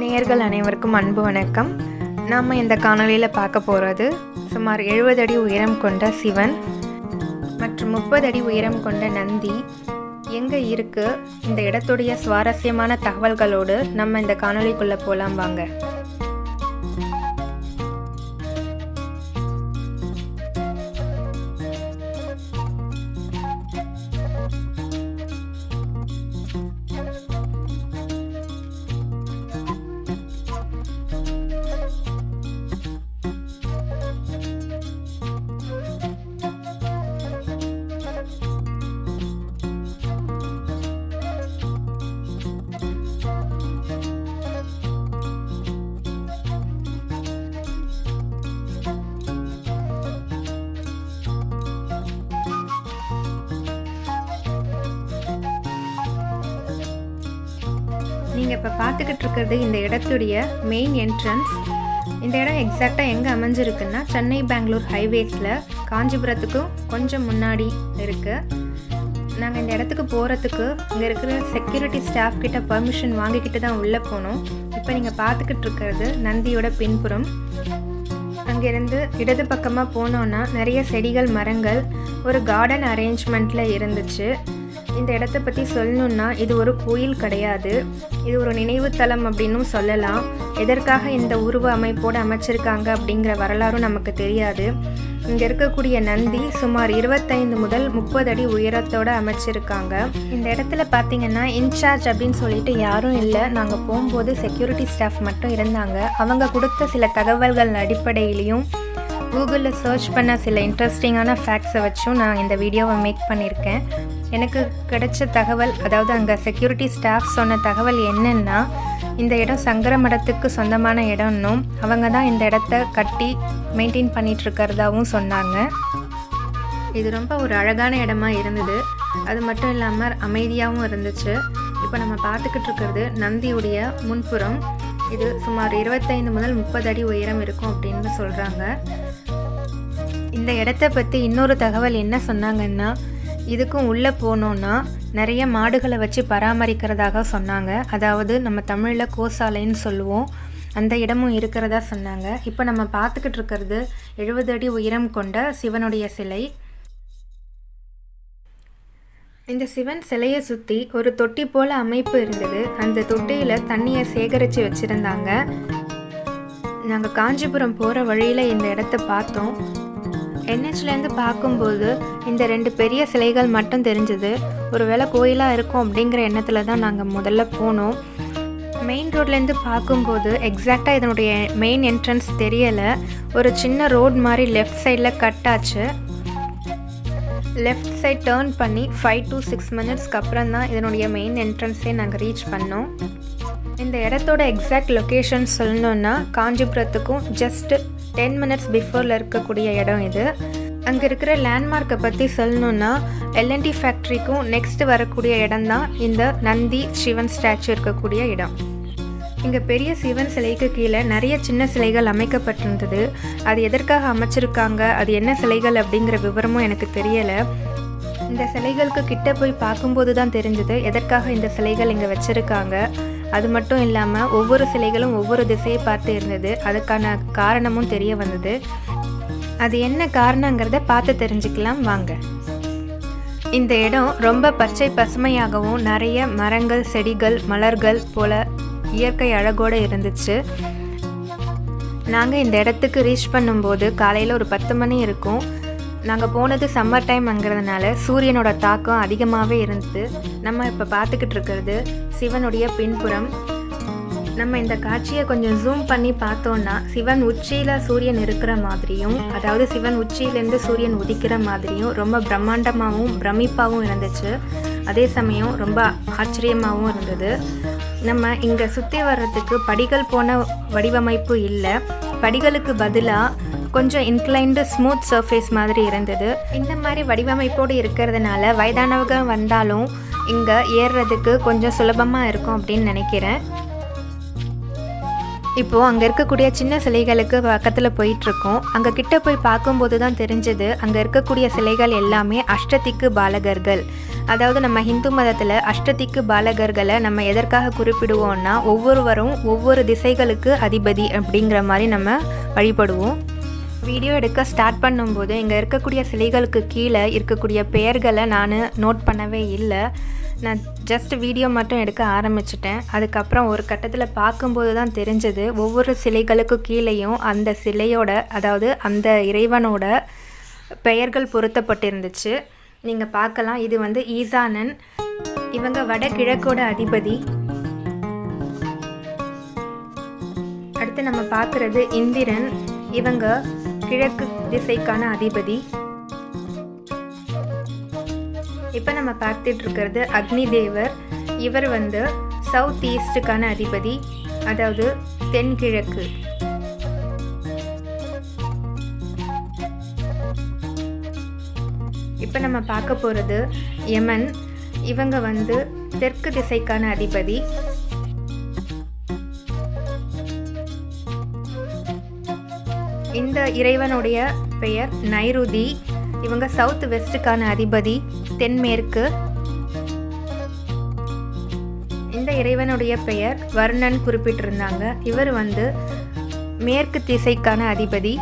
நேயர்கள் அனைவருக்கும் அன்பு வணக்கம். நாம் இந்த காணொலியில் பார்க்க போகிறது சுமார் 70 அடி உயரம் கொண்ட சிவன் மற்றும் 30 அடி உயரம் கொண்ட நந்தி எங்கே இருக்குது, இந்த இடத்துடைய சுவாரஸ்யமான தகவல்களோடு நம்ம இந்த காணொலிக்குள்ளே போகலாம் வாங்க. நீங்கள் இப்போ பார்த்துக்கிட்டு இருக்கிறது இந்த இடத்துடைய மெயின் என்ட்ரன்ஸ். இந்த இடம் எக்ஸாக்டாக எங்கே அமைஞ்சிருக்குன்னா சென்னை பெங்களூர் ஹைவேஸில் காஞ்சிபுரத்துக்கும் கொஞ்சம் முன்னாடி இருக்குது. நாங்கள் இந்த இடத்துக்கு போகிறதுக்கு இங்கே இருக்கிற செக்யூரிட்டி ஸ்டாஃப் கிட்ட பர்மிஷன் வாங்கிக்கிட்டு தான் உள்ளே போனோம். இப்போ நீங்கள் பார்த்துக்கிட்டு இருக்கிறது நந்தியோட பின்புறம். அங்கேருந்து இடது பக்கமாக போனோன்னா நிறைய செடிகள் மரங்கள் ஒரு கார்டன் அரேஞ்ச்மெண்ட்டில் இருந்துச்சு. இந்த இடத்த பற்றி சொல்லணுன்னா இது ஒரு கோயில் கிடையாது, இது ஒரு நினைவு தலம் அப்படின்னும் சொல்லலாம். எதற்காக இந்த உருவ அமைப்போடு அமைச்சிருக்காங்க அப்படிங்கிற வரலாறும் நமக்கு தெரியாது. இங்கே இருக்கக்கூடிய நந்தி சுமார் 25 முதல் 30 அடி உயரத்தோடு அமைச்சிருக்காங்க. இந்த இடத்துல பார்த்திங்கன்னா இன்சார்ஜ் அப்படின்னு சொல்லிட்டு யாரும் இல்லை. நாங்கள் போகும்போது செக்யூரிட்டி ஸ்டாஃப் மட்டும் இருந்தாங்க. அவங்க கொடுத்த சில தகவல்கள் அடிப்படையிலையும் கூகுளில் சர்ச் பண்ண சில இன்ட்ரெஸ்டிங்கான ஃபேக்ட்ஸை வச்சும் நான் இந்த வீடியோவை மேக் பண்ணியிருக்கேன். எனக்கு கிடைச்ச தகவல், அதாவது அங்கே செக்யூரிட்டி ஸ்டாஃப் சொன்ன தகவல் என்னென்னா, இந்த இடம் சங்கர மடத்துக்கு சொந்தமான இடம்னும் அவங்க தான் இந்த இடத்த கட்டி மெயின்டைன் பண்ணிகிட்ருக்கிறதாவும் சொன்னாங்க. இது ரொம்ப ஒரு அழகான இடமா இருந்தது. அது மட்டும் இல்லாமல் அமைதியாகவும் இருந்துச்சு. இப்போ நம்ம பார்த்துக்கிட்டு இருக்கிறது நந்தியுடைய முன்புறம். இது சுமார் 25 முதல் 30 அடி உயரம் இருக்கும் அப்படின்னு சொல்கிறாங்க. இந்த இடத்த பற்றி இன்னொரு தகவல் என்ன சொன்னாங்கன்னா, இதுக்கும் உள்ளே போனோன்னா நிறைய மாடுகளை வச்சு பராமரிக்கிறதாக சொன்னாங்க. அதாவது நம்ம தமிழில் கோசாலைன்னு சொல்லுவோம். அந்த இடமும் இருக்கிறதா சொன்னாங்க. இப்போ நம்ம பார்த்துக்கிட்டு இருக்கிறது 70 அடி உயரம் கொண்ட சிவனுடைய சிலை. இந்த சிவன் சிலையை சுற்றி ஒரு தொட்டி போல் அமைப்பு இருந்தது. அந்த தொட்டியில் தண்ணியை சேகரித்து வச்சுருந்தாங்க. நாங்கள் காஞ்சிபுரம் போகிற வழியில் இந்த இடத்த பார்த்தோம். என்ஹெச்லேருந்து பார்க்கும்போது இந்த 2 பெரிய சிலைகள் மட்டும் தெரிஞ்சது. ஒரு வேளை கோயிலாக இருக்கும் அப்படிங்கிற எண்ணத்தில் தான் நாங்கள் முதல்ல போனோம். மெயின் ரோட்லேருந்து பார்க்கும்போது எக்ஸாக்டாக இதனுடைய மெயின் என்ட்ரன்ஸ் தெரியலை. ஒரு சின்ன ரோட் மாதிரி லெஃப்ட் சைடில் கட் ஆச்சு. லெஃப்ட் சைட் டேர்ன் பண்ணி 5 to 6 மினிட்ஸ்க்கு அப்புறம் தான் இதனுடைய மெயின் என்ட்ரன்ஸே நாங்கள் ரீச் பண்ணோம். இந்த இடத்தோட எக்ஸாக்ட் லொக்கேஷன் சொல்லணுன்னா காஞ்சிபுரத்துக்கும் ஜஸ்ட் 10 மினிட்ஸ் பிஃபோரில் இருக்கக்கூடிய இடம் இது. அங்கே இருக்கிற லேண்ட்மார்க்கை பற்றி சொல்லணுன்னா எல்என்டி ஃபேக்ட்ரிக்கும் நெக்ஸ்ட் வரக்கூடிய இடம் தான் இந்த நந்தி சிவன் ஸ்டாச்சு இருக்கக்கூடிய இடம். இங்கே பெரிய சிவன் சிலைக்கு கீழே நிறைய சின்ன சிலைகள் அமைக்கப்பட்டிருந்தது. அது எதற்காக அமைச்சிருக்காங்க, அது என்ன சிலைகள் அப்படிங்கிற விவரமும் எனக்கு தெரியலை. இந்த சிலைகளுக்கு கிட்ட போய் பார்க்கும்போது தான் தெரிஞ்சது எதற்காக இந்த சிலைகள் இங்கே வச்சுருக்காங்க. அது மட்டும் இல்லாமல் ஒவ்வொரு சிலைகளும் ஒவ்வொரு திசையை பார்த்து இருந்தது. அதுக்கான காரணமும் தெரிய வந்தது. அது என்ன காரணங்கிறத பார்த்து தெரிஞ்சுக்கலாம் வாங்க. இந்த இடம் ரொம்ப பச்சை பசுமையாகவும் நிறைய மரங்கள் செடிகள் மலர்கள் போல இயற்கை அழகோடு இருந்துச்சு. நாங்கள் இந்த இடத்துக்கு ரீச் பண்ணும்போது காலையில் ஒரு 10 மணி இருக்கும். நாங்கள் போனது சம்மர் டைம்ங்கிறதுனால சூரியனோட தாக்கம் அதிகமாகவே இருந்தது. நம்ம இப்போ பார்த்துக்கிட்டு இருக்கிறது சிவனுடைய பின்புறம். நம்ம இந்த காட்சியை கொஞ்சம் ஜூம் பண்ணி பார்த்தோன்னா சிவன் உச்சியில் சூரியன் இருக்கிற மாதிரியும், அதாவது சிவன் உச்சியிலேருந்து சூரியன் உதிக்கிற மாதிரியும் ரொம்ப பிரம்மாண்டமாகவும் பிரமிப்பாகவும் இருந்துச்சு. அதே சமயம் ரொம்ப ஆச்சரியமாகவும் இருந்தது. நம்ம இங்கே சுற்றி வர்றதுக்கு படிகள் போன வடிவமைப்பு இல்லை. படிகளுக்கு பதிலாக கொஞ்சம் இன்க்ளைன்டு ஸ்மூத் சர்ஃபேஸ் மாதிரி இருந்தது. இந்த மாதிரி வடிவமைப்போடு இருக்கிறதுனால வயதானவங்க வந்தாலும் இங்கே ஏறுறதுக்கு கொஞ்சம் சுலபமாக இருக்கும் அப்படின்னு நினைக்கிறேன். இப்போது அங்கே இருக்கக்கூடிய சின்ன சிலைகளுக்கு பக்கத்தில் போயிட்டுருக்கோம். அங்கே கிட்ட போய் பார்க்கும்போது தான் தெரிஞ்சது அங்கே இருக்கக்கூடிய சிலைகள் எல்லாமே அஷ்டதிக்கு பாலகர்கள். அதாவது நம்ம ஹிந்து மதத்தில் அஷ்டதிக்கு பாலகர்களை நம்ம எதற்காக குறிப்பிடுவோம்னா ஒவ்வொருவரும் ஒவ்வொரு திசைகளுக்கு அதிபதி அப்படிங்கிற மாதிரி நம்ம வழிபடுவோம். வீடியோ எடுக்க ஸ்டார்ட் பண்ணும்போது இங்கே இருக்கக்கூடிய சிலைகளுக்கு கீழே இருக்கக்கூடிய பெயர்களை நான் நோட் பண்ணவே இல்லை. நான் ஜஸ்ட் வீடியோ மட்டும் எடுக்க ஆரம்பிச்சிட்டேன். அதுக்கப்புறம் ஒரு கட்டத்தில் பார்க்கும்போது தான் தெரிஞ்சது ஒவ்வொரு சிலைகளுக்கு கீழேயும் அந்த சிலையோட அதாவது அந்த இறைவனோட பெயர்கள் பொருத்தப்பட்டிருந்துச்சு. நீங்கள் பார்க்கலாம். இது வந்து ஈசானன், இவங்க வடகிழக்கோட அதிபதி. அடுத்து நம்ம பார்க்குறது இந்திரன், இவங்க கிழக்கு திசைக்கான அதிபதி. இப்போ நம்ம பார்த்துட்டு இருக்கிறது அக்னி தேவர், இவர் வந்து சவுத் ஈஸ்டுக்கான அதிபதி, அதாவது தென்கிழக்கு. இப்போ நம்ம பார்க்க போகிறது யமன், இவங்க வந்து தெற்கு திசைக்கான அதிபதி. இந்த இறைவனுடைய பெயர் நைருதி, இவங்க சவுத் வெஸ்டுக்கான அதிபதி, தென்மேற்கு. இந்த இறைவனுடைய பெயர் வர்ணன் குறிப்பிட்டிருந்தாங்க. இவர் வந்து மேற்கு திசைக்கான அதிபதி.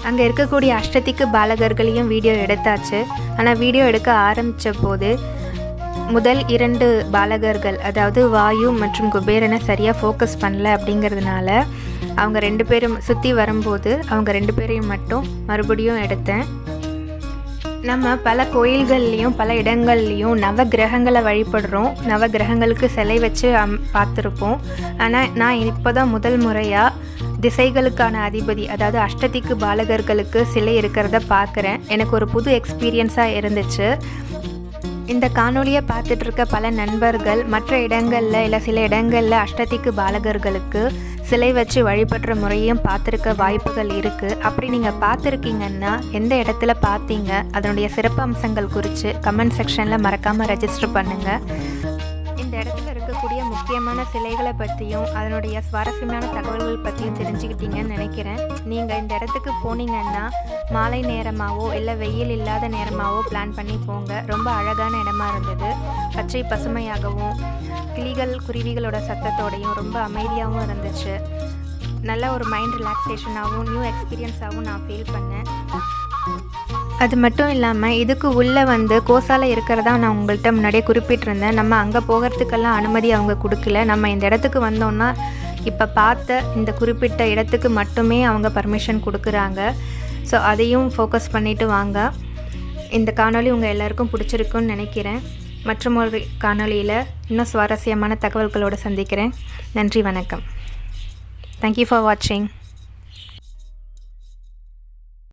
அங்கே இருக்கக்கூடிய அஷ்டதிக்கு பாலகர்களையும் வீடியோ எடுத்தாச்சு. ஆனால் வீடியோ எடுக்க ஆரம்பித்த போது முதல் 2 பாலகர்கள் அதாவது வாயு மற்றும் குபேரனை சரியாக ஃபோக்கஸ் பண்ணல. அப்படிங்கிறதுனால அவங்க 2 பேரும் சுற்றி வரும்போது அவங்க 2 பேரையும் மட்டும் மறுபடியும் எடுத்தேன். நம்ம பல கோயில்கள்லேயும் பல இடங்கள்லேயும் நவ கிரகங்களை வழிபடுறோம். நவ கிரகங்களுக்கு சிலை வச்சு பார்த்துருப்போம். ஆனால் நான் இப்போ தான் முதல் முறையாக திசைகளுக்கான அதிபதி அதாவது அஷ்டதிக்கு பாலகர்களுக்கு சிலை இருக்கிறத பார்க்குறேன். எனக்கு ஒரு புது எக்ஸ்பீரியன்ஸாக இருந்துச்சு. இந்த காணொலியை பார்த்துட்ருக்க பல நண்பர்கள் மற்ற இடங்களில் இல்லை சில இடங்களில் அஷ்டதிக்கு பாலகர்களுக்கு சிலை வச்சு வழிபடுற முறையும் பார்த்துருக்க வாய்ப்புகள் இருக்குது. அப்படி நீங்கள் பார்த்துருக்கீங்கன்னா எந்த இடத்துல பார்த்தீங்க, அதனுடைய சிறப்பு அம்சங்கள் குறித்து கமெண்ட் செக்ஷனில் மறக்காமல் ரெஜிஸ்டர் பண்ணுங்கள். இந்த இடத்துல இருக்கக்கூடிய முக்கியமான சிலைகளை பற்றியும் அதனுடைய சுவாரஸ்யமான தகவல்கள் பற்றியும் தெரிஞ்சுக்கிட்டீங்கன்னு நினைக்கிறேன். நீங்கள் இந்த இடத்துக்கு போனீங்கன்னா மாலை நேரமாகவோ இல்லை வெயில் இல்லாத நேரமாகவோ பிளான் பண்ணி போங்க. ரொம்ப அழகான இடமா இருந்தது. பச்சை பசுமையாகவும் கிளிகள் குருவிகளோட சத்தத்தோடையும் ரொம்ப அமைதியாகவும் இருந்துச்சு. நல்ல ஒரு மைண்ட் ரிலாக்ஸேஷனாகவும் நியூ எக்ஸ்பீரியன்ஸாகவும் நான் ஃபீல் பண்ணேன். அது மட்டும் இல்லாமல் இதுக்கு உள்ளே வந்து கோசாலை இருக்கிறதா நான் உங்கள்கிட்ட முன்னாடியே குறிப்பிட்டிருந்தேன். நம்ம அங்கே போகிறதுக்கெல்லாம் அனுமதி அவங்க கொடுக்கல. நம்ம இந்த இடத்துக்கு வந்தோன்னா இப்போ பார்த்த இந்த குறிப்பிட்ட இடத்துக்கு மட்டுமே அவங்க பர்மிஷன் கொடுக்குறாங்க. ஸோ அதையும் ஃபோக்கஸ் பண்ணிவிட்டு வாங்க. இந்த காணொலி உங்கள் எல்லாருக்கும் பிடிச்சிருக்குன்னு நினைக்கிறேன். மற்றும் ஒரு காணொலியில் இன்னும் சுவாரஸ்யமான தகவல்களோடு சந்திக்கிறேன். நன்றி, வணக்கம். தேங்க்யூ ஃபார் வாட்சிங்.